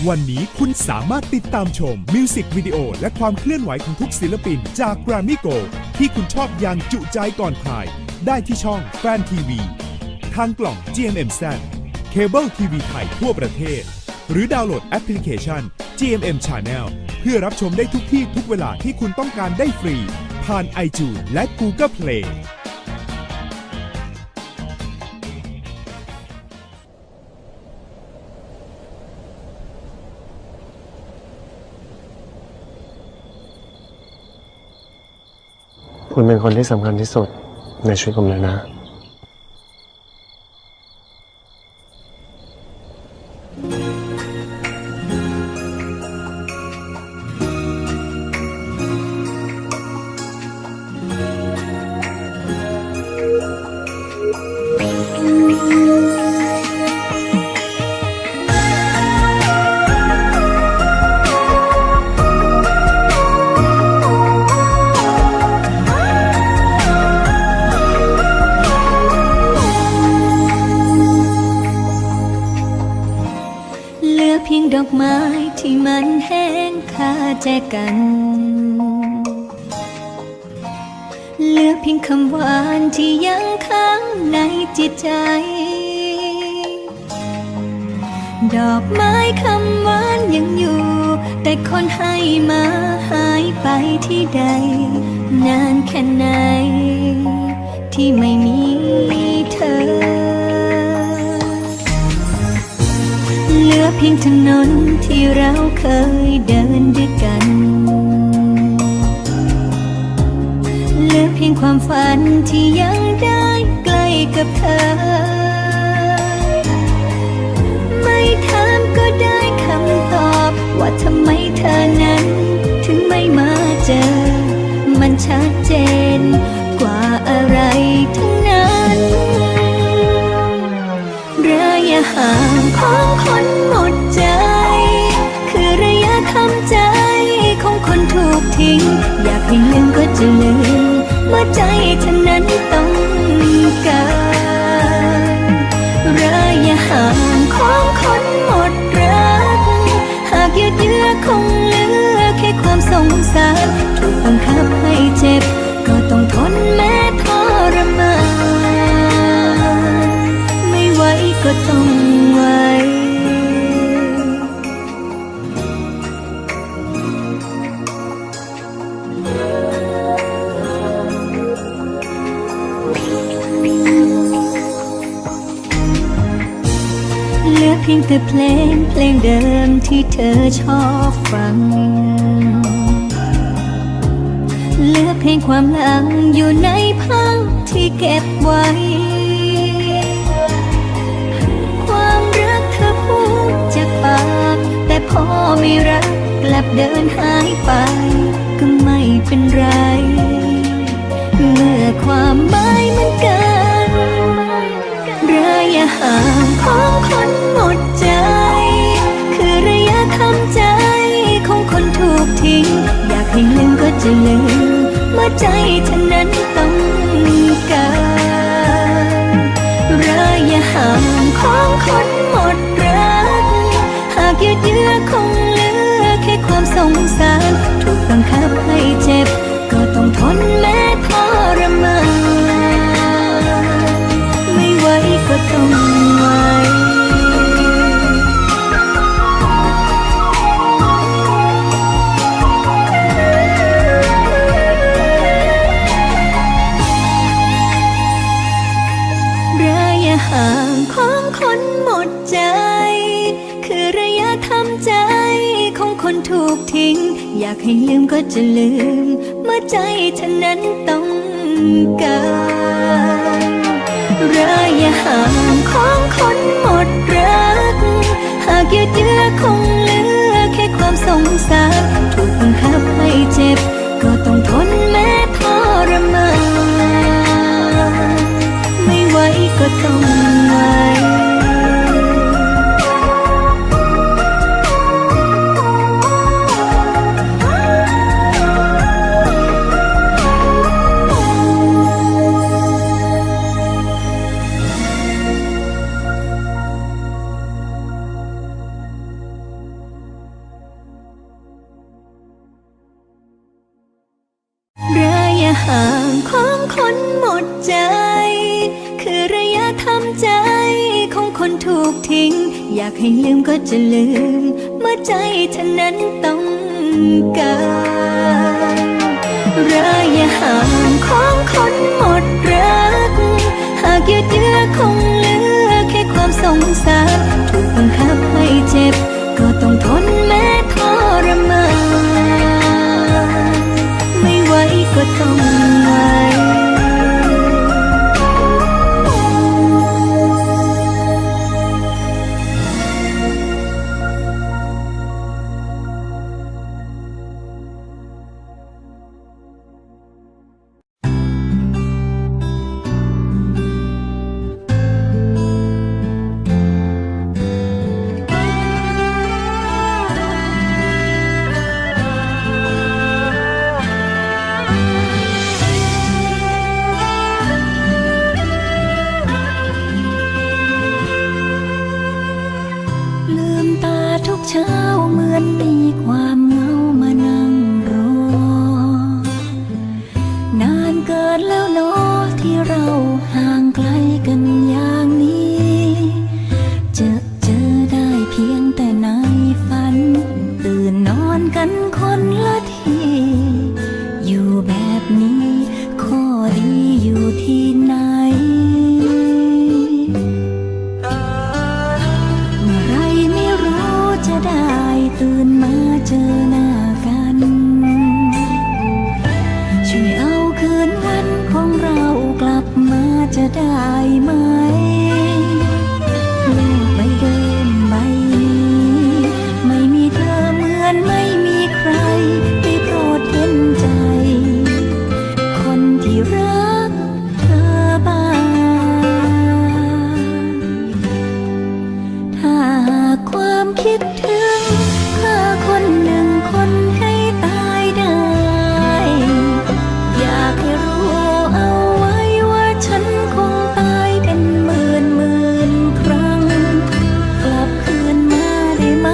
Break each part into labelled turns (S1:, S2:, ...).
S1: วันนี้คุณสามารถติดตามชมมิวสิกวิดีโอและความเคลื่อนไหวของทุกศิลปินจาก Grammy Go ที่คุณชอบอย่างจุใจก่อนใครได้ที่ช่องแฟนทีวีทางกล่อง GMMZ เคเบิลทีวีไทยทั่วประเทศหรือดาวน์โหลดแอปพลิเคชัน GMM Channel เพื่อรับชมได้ทุกที่ทุกเวลาที่คุณต้องการได้ฟรีผ่าน iTunes และ Google Play
S2: คุณเป็นคนที่สำคัญที่สุดในชีวิตผมเลยนะ
S3: เพียงดอกไม้ที่มันแห้งคาแจกันเหลือเพียงคำหวานที่ยังค้างในจิตใจดอกไม้คำหวานยังอยู่แต่คนให้มาหายไปที่ใดนานแค่ไหนที่ไม่มีเธอเหลือเพียงถนนที่เราเคยเดินด้วยกันเหลือเพียงความฝันที่ยังได้ใกล้กับเธอไม่ถามก็ได้คำตอบว่าทำไมเธอนั้นถึงไม่มาเจอมันชัดเจนกว่าอะไรทั้งนั้นระยะห่างของคนหมดใจคือระยะทำใจของคนถูกทิ้งอยากให้ลืมก็จะลืมเมื่อใจเธอนั้นต้องการระยะห่างของคนหมดรักหากยืดเยื้อคงเหลือแค่ความสงสารถูกบังคับให้เจ็บก็ต้องทนแม้ทรมานไม่ไหวก็ต้องไหวเหลือเพียงแต่เพลงเดิมที่เธอชอบฟังเหลือเพียงความหลังอยู่ในภาพที่เก็บไว้ความรักเธอพูดจากปากแต่พอไม่รักกลับเดินหายไปก็ไม่เป็นไรเมื่อความหมายเหมือนกันระยะห่างของคนหมดใจคือระยะทำใจของคนถูกทิ้งอยากให้ลืมก็จะลืมเมื่อใจเธอนั้นต้องการระยะห่างของคนหมดรักหากยืดเยื้อคงเหลือแค่ความสงสารถูกบังคับให้เจ็บก็ต้องทนแม้ทรมานไม่ไหวก็ต้องไหวห่างของคนหมดใจคือระยะทำใจของคนถูกทิ้งอยากให้ลืมก็จะลืมเมื่อใจเธอนั้นต้องการระยะห่างของคนหมดรักหากยืดเยื้อคงเหลือแค่ความสงสารถูกบังคับให้เจ็บก็ต้องทนแม้ทรมานไม่ไหวก็ต้องไหว ทิ้งอยากให้ลืมก็จะลืมเมื่อใจเธอนั้นต้องการระยะห่างของคนหมดรักหากยืดเยื้อคงเหลือแค่ความสงสารถูกบังคับให้เจ็บก็ต้องทนแม้ทรมานไม่ไหวก็ต้องไหวเช้าเหมือนมีความเหงามานั่งรอนานเกินแล้วเนาะที่เราห่างไกลกันอย่างนี้เจอได้เพียงแต่ในฝันตื่นนอนกันคนละทีอยู่แบบนี้ข้อดีอยู่ที่ไหนจะได้ตื่นมาเจอหน้ากันช่วยเอาคืนวันของเรากลับมาจะได้ไหมโลกใบเดิมใบนี้ไม่มีเธอเหมือนไม่มีใครได้โปรดเห็นใจคนที่รักเธอบ้างถ้าความคิดถึงคนหนึ่งคนให้ตายได้อยากให้รู้เอาไว้ว่าฉันคงตายเป็นหมื่นครั้งกลับคืนมาได้ไหม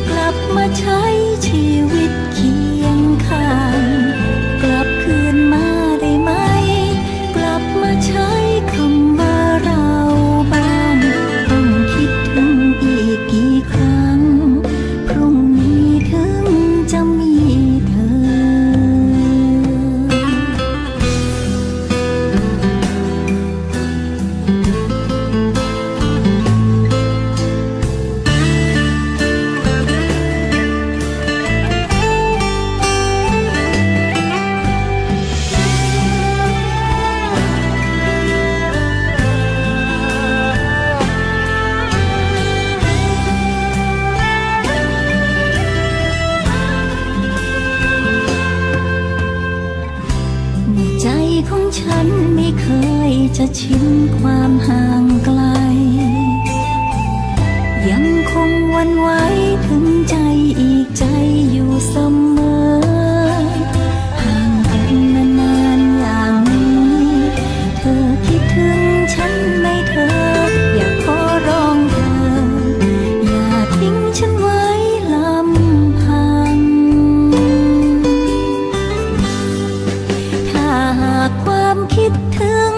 S3: กลับมาใช้ชีวิตเคียงข้างกลับคืนมาได้ไหมกลับมาใช้คำว่าเราบ้างต้องคิดถึงอีกกี่ครั้งพรุ่งนี้ถึงจะมีเธอใจของฉันไม่เคยจะชินความห่างไกลยังคงหวั่นไหวถึงใจอีกใจอยู่เสมอห่างกันนานๆอย่างนี้เธอคิดถึงฉันไหมเธออยากขอร้องเธออย่าทิ้งฉันไว้ลำพังหากความคิดถึง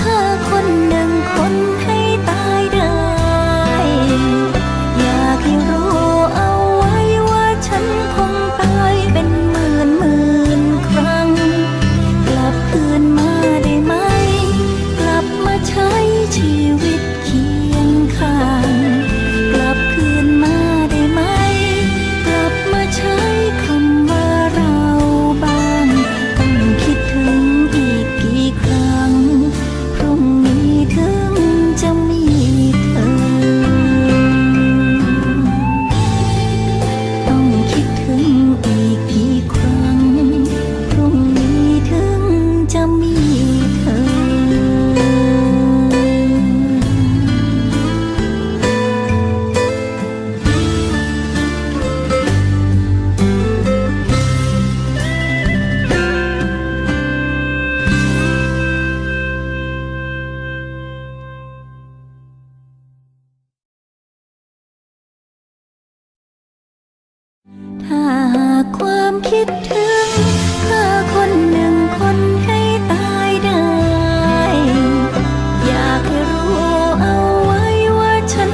S3: ฆ่าคนหนึ่งคนให้ตายได้อยากให้รู้เอาไว้ว่าฉันคงตายเป็นหมื่นครั้งกลับคืนมาได้ไหมกลับมาใช้ชีวิตเคียงข้างกลับคืนมาได้ไหมกลับมาใช้คำว่าเราบ้างต้องคิดถึงอีกกี่ครั้งพรุ่งนี้ถึงจะมีเธอต้องคิดถึงอีกกี่ครั้งพรุ่งนี้ถึงจะมีเธอ ถ้าหากความคิดถึงฆ่าคนหนึ่งคนให้ตายได้อยากให้รู้เอาไว้ว่าฉัน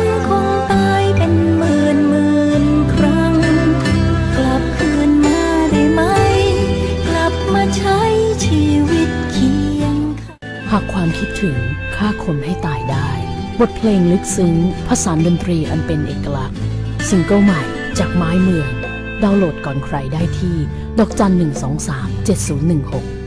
S4: หากความคิดถึงฆ่าคนให้ตายได้ บทเพลงลึกซึ้งผสานดนตรีอันเป็นเอกลักษณ์ซิงเกิลใหม่จากไม้เมืองดาวน์โหลดก่อนใครได้ที่ดอกจัน123 7016